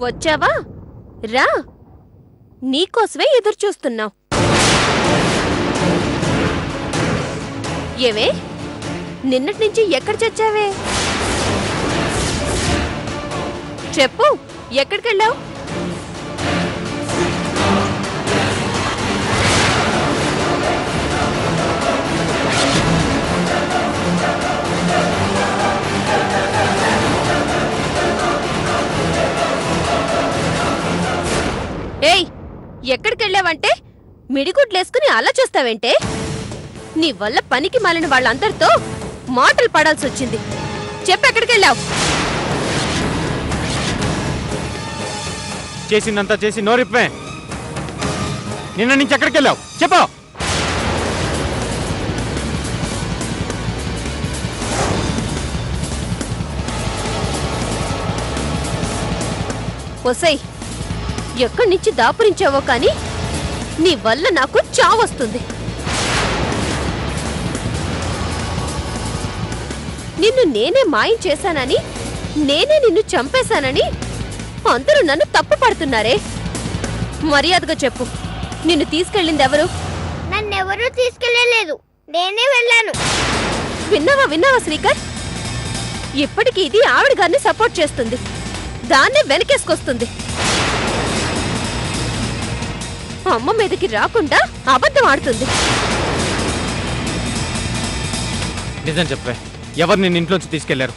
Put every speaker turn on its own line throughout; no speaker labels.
వచ్చావా? రా, నీకోసమే ఎదురుచూస్తున్నావు. ఏవే, నిన్నటి నుంచి ఎక్కడ చచ్చావే? చెప్పు, ఎక్కడికెళ్ళావు? ఏయ్, ఎక్కడికెళ్ళావంటే మిడిగుడ్లేసుకుని అలా చూస్తావేంటే? నీ వల్ల పనికి మాలిన వాళ్ళందరితో మాటలు పడాల్సి వచ్చింది. చెప్పెక్కడికెళ్ళావు?
చేసిందంతా చేసి నోరిప్పే. నిన్న నుంచి ఎక్కడికెళ్ళావు చెప్పు.
ఒసై, ఎక్కడి నుంచి దాపురించావో కాని నీ వల్ల నాకు చావొస్తుంది. నిన్ను నేనే మాయం చేశానని, నేనే నిన్ను చంపేశానని అందరూ నన్ను తప్పు పడుతున్నారే. మర్యాదగా చెప్పు, నిన్ను తీసుకెళ్ళిందెవరు?
నన్నెవరూ తీసుకెళ్ళలేదు, నేనే వెళ్ళాను.
విన్నావా శ్రీకర్? ఇప్పటికి ఇది ఆవిడ గారిని సపోర్ట్ చేస్తుంది, దాన్నే వెనకేసుకొస్తుంది. అమ్మ మీదకి రాకుండా అబద్ధం ఆడుతుంది.
నిజం చెప్పే, ఎవరు నిన్ను ఇంట్లోంచి తీసుకెళ్లారు?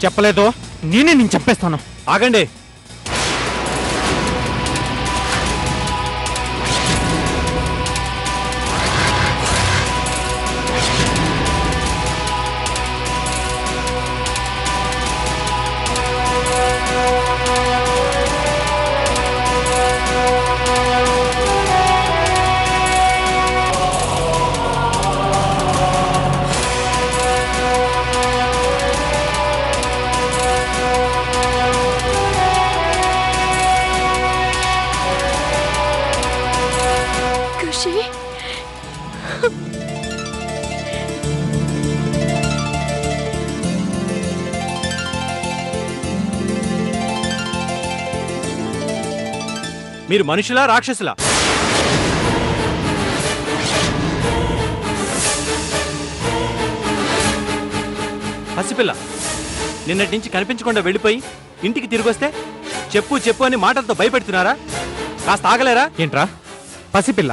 చెప్పలేదో నేనే నేను చంపేస్తాను. ఆగండి. మీరు మనుషులా రాక్షసులా? పసిపిల్ల నిన్నటి నుంచి కనిపించకుండా వెళ్ళిపోయి ఇంటికి తిరిగొస్తే చెప్పు చెప్పు అని మాటలతో భయపెడుతున్నారా? కాస్త ఆగలేరా? ఏంట్రా పసిపిల్ల?